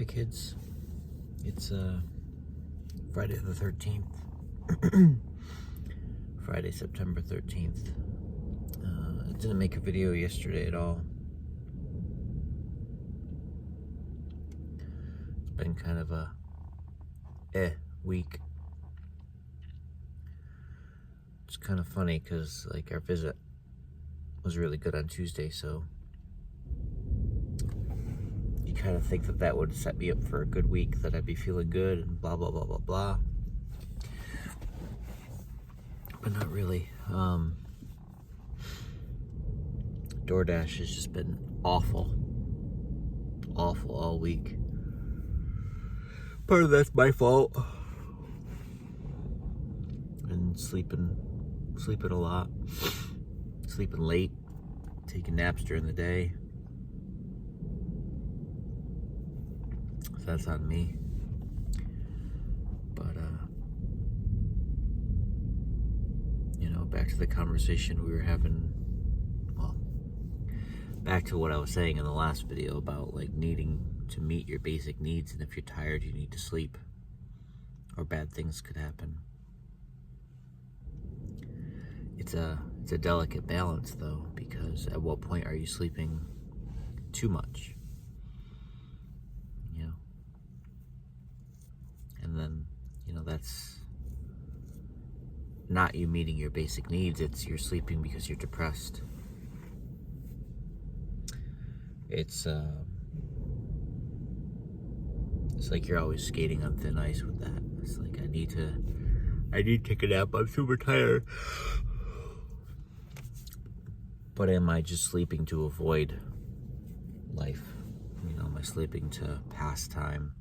kids. It's Friday the 13th. Friday, September 13th. I didn't make a video yesterday at all. It's been kind of a week. It's kind of funny because like our visit was really good on Tuesday, so you kind of think that would set me up for a good week, that I'd be feeling good and blah blah blah blah blah, but not really. DoorDash has just been awful all week. Part of that's my fault, and sleeping a lot, sleeping late, taking naps during the day. So that's on me. But back to the conversation we were having. Well, back to what I was saying in the last video about like needing to meet your basic needs, and if you're tired, you need to sleep, or bad things could happen. It's a delicate balance though, because at what point are you sleeping too much? And then, that's not you meeting your basic needs, it's you're sleeping because you're depressed. It's like you're always skating on thin ice with that. It's like I need to take a nap, I'm super tired. But am I just sleeping to avoid life? Am I sleeping to pass time?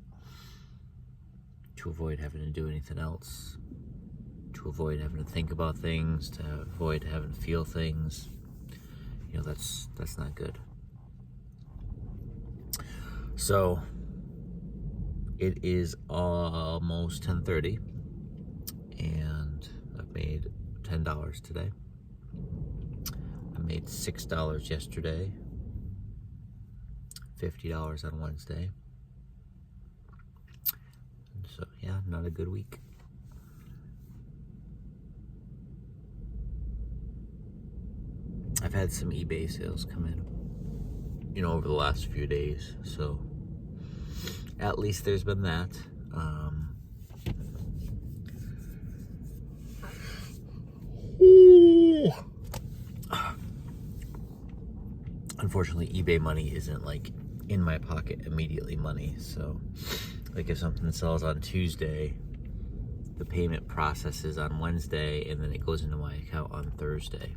To avoid having to do anything else? To avoid having to think about things? To avoid having to feel things? That's not good. So, it is almost 10:30, and I've made $10 today. I made $6 yesterday, $50 on Wednesday. So yeah, not a good week. I've had some eBay sales come in, over the last few days. So at least there's been that. Unfortunately, eBay money isn't like in my pocket immediately money. So like if something sells on Tuesday, the payment processes on Wednesday, and then it goes into my account on Thursday.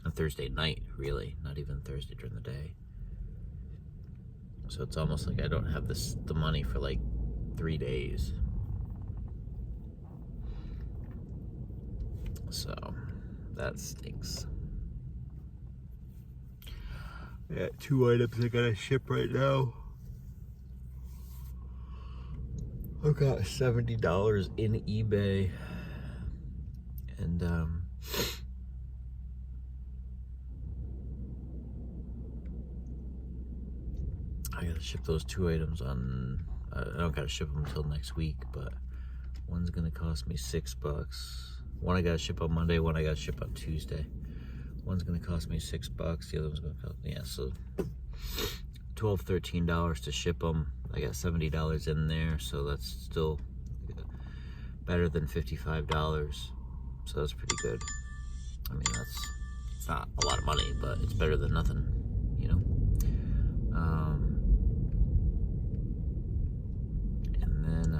On Thursday night, really, not even Thursday during the day. So it's almost like I don't have the money for like 3 days. So that stinks. I got 2 items I gotta ship right now. I got $70 in eBay, and I gotta ship those 2 items on. I don't gotta ship them until next week, but one's gonna cost me $6. One I gotta ship on Monday, one I gotta ship on Tuesday. One's gonna cost me $6. The other one's gonna cost so $12, $13 to ship them. I got $70 in there, so that's still better than $55. So that's pretty good. I mean, it's not a lot of money, but it's better than nothing, and then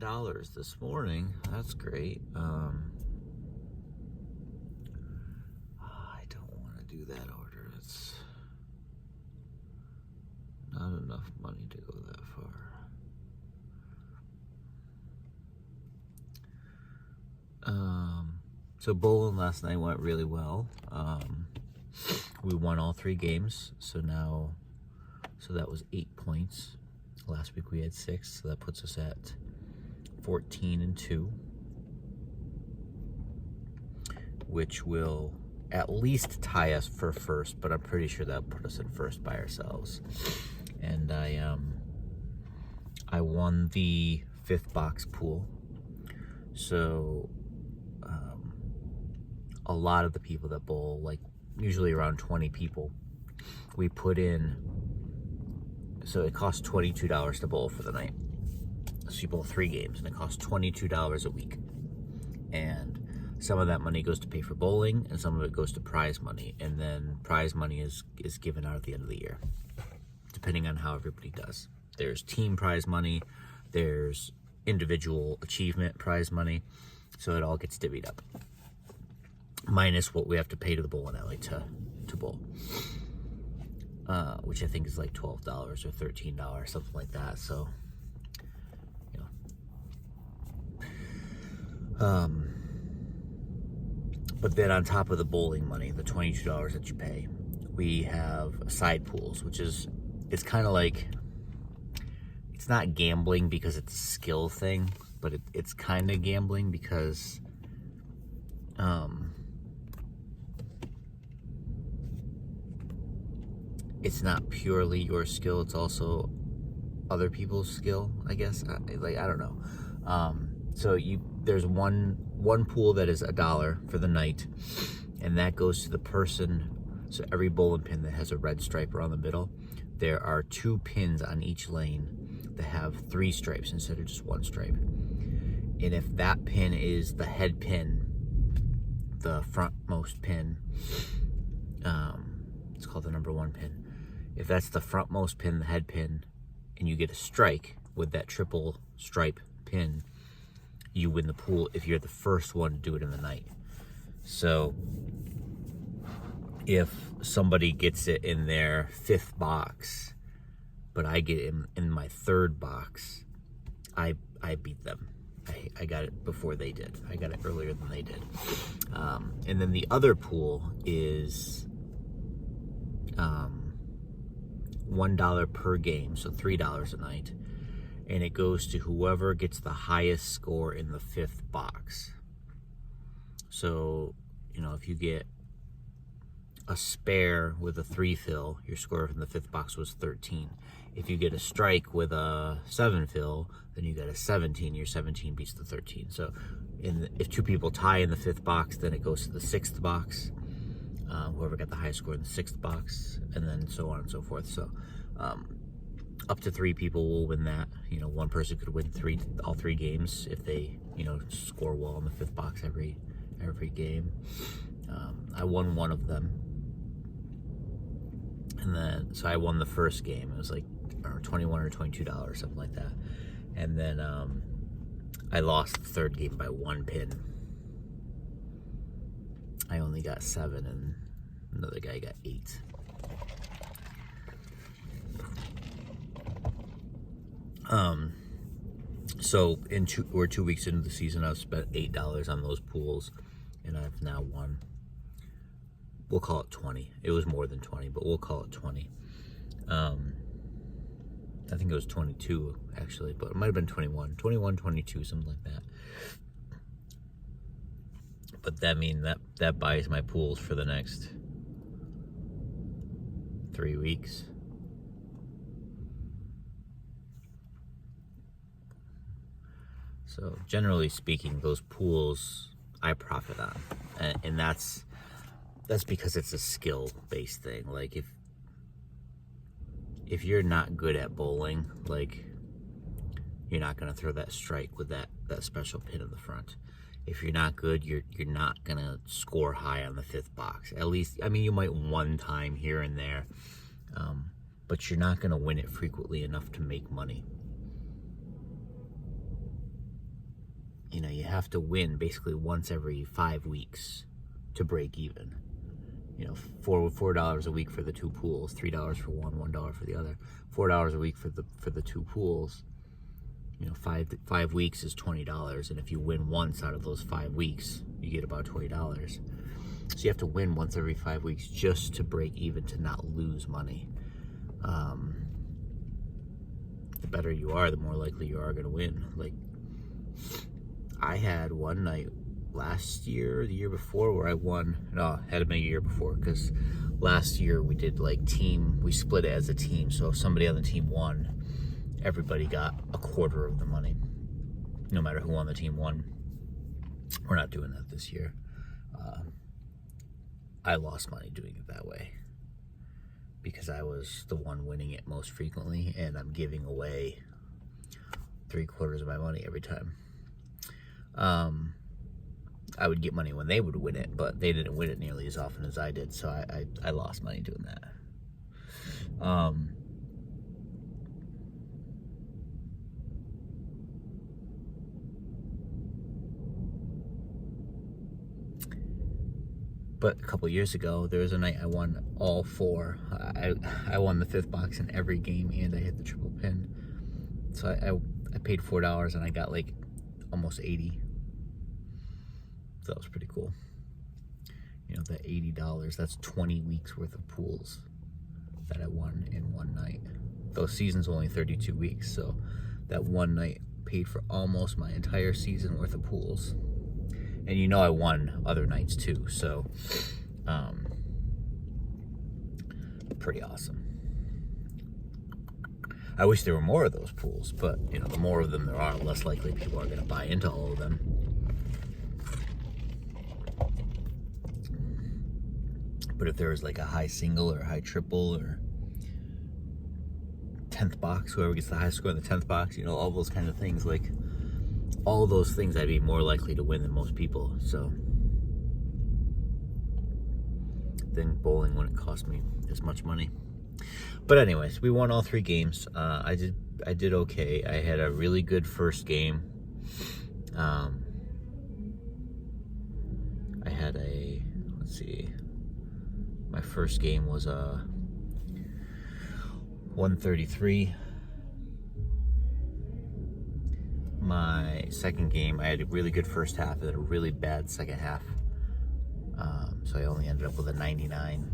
$9 this morning. That's great. I don't want to do that order. It's not enough money to go that far. So bowling last night went really well. We won all 3 games, so that was 8 points. Last week we had 6, so that puts us at 14-2, which will at least tie us for first, but I'm pretty sure that'll put us in first by ourselves. And I won the 5th box pool. So a lot of the people that bowl, like usually around 20 people, we put in, so it costs $22 to bowl for the night. So you bowl 3 games and it costs $22 a week. And some of that money goes to pay for bowling and some of it goes to prize money. And then prize money is given out at the end of the year, depending on how everybody does. There's team prize money, there's individual achievement prize money, so it all gets divvied up. Minus what we have to pay to the bowling alley to bowl. Which I think is like $12 or $13, something like that. So, you know. But then on top of the bowling money, the $22 that you pay, we have side pools, which is, it's kind of like, it's not gambling because it's a skill thing, but it's kind of gambling because it's not purely your skill, it's also other people's skill, I guess. I don't know. So there's one pool that is $1 for the night, and that goes to the person. So every bowling pin that has a red stripe around the middle, there are 2 pins on each lane that have 3 stripes instead of just 1 stripe. And if that pin is the head pin, the frontmost pin, it's called the number 1 pin. If that's the frontmost pin, the head pin, and you get a strike with that triple stripe pin, you win the pool if you're the first one to do it in the night. So if somebody gets it in their 5th box, but I get it in my 3rd box, I beat them. I got it before they did. I got it earlier than they did. And then the other pool is $1 per game, so $3 a night. And it goes to whoever gets the highest score in the 5th box. So, you know, if you get a spare with a 3 fill, your score from the 5th box was 13. If you get a strike with a 7 fill, then you get a 17. Your 17 beats the 13. So if 2 people tie in the 5th box, then it goes to the 6th box. Whoever got the highest score in the 6th box, and then so on and so forth. So up to 3 people will win that. You know, one person could win all 3 games if they, you know, score well in the 5th box every game. I won one of them. And then, so I won the first game. It was like $21 or $22, something like that. And then I lost the 3rd game by 1 pin. I only got 7 and another guy got 8. So we're 2 weeks into the season. I've spent $8 on those pools, and I've now won. We'll call it 20. It was more than 20, but we'll call it 20. I think it was 22 actually, but it might have been 21, 22, something like that. But that buys my pools for the next 3 weeks. So generally speaking, those pools I profit on, and that's because it's a skill-based thing. Like if you're not good at bowling, like you're not gonna throw that strike with that special pin in the front. If you're not good, you're not gonna score high on the 5th box. At least, I mean, you might one time here and there, but you're not gonna win it frequently enough to make money. You know, you have to win basically once every 5 weeks to break even. You know, $4 a week for the 2 pools, $3 for one, $1 for the other. $4 a week for the 2 pools. You know, 5 weeks is $20, and if you win once out of those 5 weeks, you get about $20. So you have to win once every 5 weeks just to break even, to not lose money. The better you are, the more likely you are going to win. Like, I had one night last year, the year before, where I won. No, it had been a year before, because last year we did like we split it as a team. So if somebody on the team won, everybody got a quarter of the money, no matter who on the team won. We're not doing that this year. I lost money doing it that way because I was the one winning it most frequently, and I'm giving away 3/4 of my money every time. I would get money when they would win it, but they didn't win it nearly as often as I did, so I lost money doing that. But a couple years ago, there was a night I won all 4. I won the 5th box in every game, and I hit the triple pin. So I paid $4 and I got like almost 80. So that was pretty cool. You know, that $80, that's 20 weeks worth of pools that I won in one night. Those seasons only 32 weeks, so that one night paid for almost my entire season worth of pools. And you know I won other nights too, so pretty awesome. I wish there were more of those pools, but you know, the more of them there are, the less likely people are going to buy into all of them. But if there was like a high single or a high triple or 10th box, whoever gets the highest score in the 10th box, you know, all those kind of things, like all those things, I'd be more likely to win than most people. So then bowling wouldn't cost me as much money. But anyways, we won all 3 games. I did okay. I had a really good first game. I had a, let's see, my first game was a 133. My second game, I had a really good first half and then a really bad second half. So I only ended up with a 99.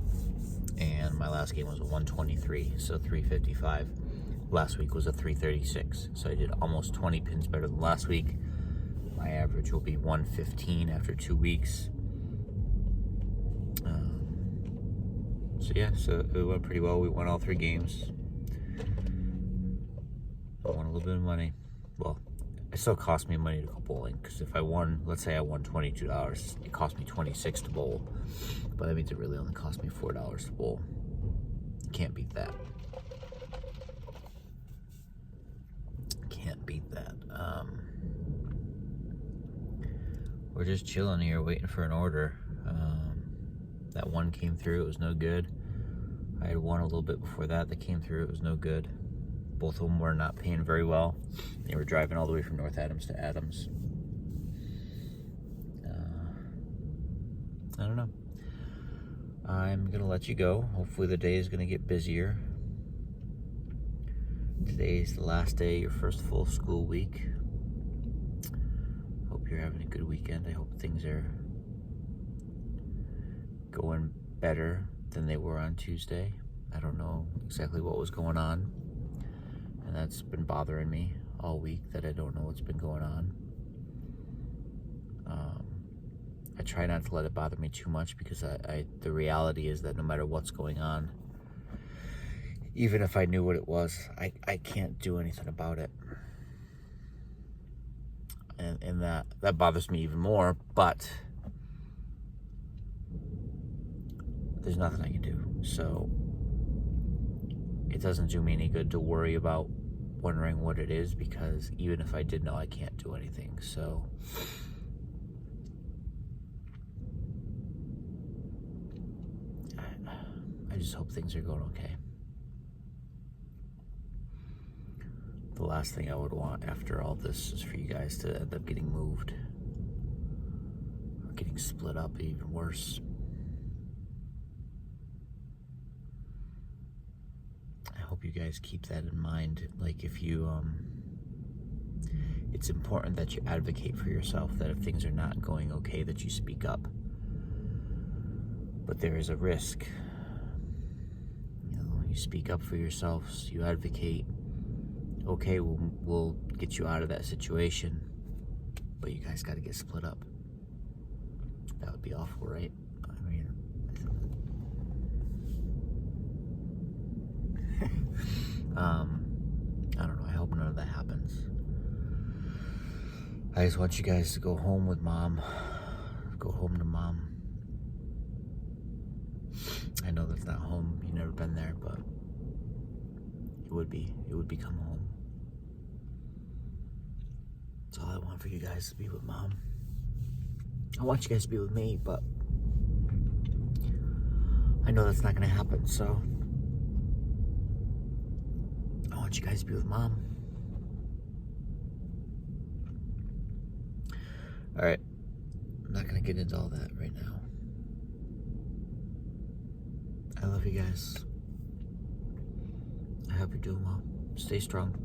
And my last game was a 123, so 355. Last week was a 336, so I did almost 20 pins better than last week. My average will be 115 after 2 weeks. So yeah, so it went pretty well. We won all 3 games. I won a little bit of money. Well, it still cost me money to go bowling, because if I won, let's say I won $22, it cost me $26 to bowl. But that means it really only cost me $4 to bowl. Can't beat that. Can't beat that. We're just chilling here, waiting for an order. That one came through, it was no good. I had one a little bit before that came through, it was no good. Both of them were not paying very well. They were driving all the way from North Adams to Adams. I don't know. I'm gonna let you go. Hopefully the day is gonna get busier. Today's the last day of your first full school week. Hope you're having a good weekend. I hope things are going better than they were on Tuesday. I don't know exactly what was going on, and that's been bothering me all week, that I don't know what's been going on. I try not to let it bother me too much, because the reality is that no matter what's going on, even if I knew what it was, I can't do anything about it. And that bothers me even more, but there's nothing I can do. So it doesn't do me any good to worry about wondering what it is, because even if I did know, I can't do anything. So I just hope things are going okay. The last thing I would want after all this is for you guys to end up getting moved or getting split up, even worse. I hope you guys keep that in mind. Like, if you it's important that you advocate for yourself, that if things are not going okay, that you speak up. But there is a risk. You know, you speak up for yourselves, you advocate. Okay, we'll get you out of that situation, but you guys got to get split up. be awful, right? I mean, I don't know. I hope none of that happens. I just want you guys to go home with mom. Go home to mom. I know that's not home. You've never been there, but it would be. It would become home. That's all I want for you guys to be with mom. I want you guys to be with me, but I know that's not going to happen, so I want you guys to be with mom. Alright, I'm not going to get into all that right now. I love you guys. I hope you're doing well. Stay strong.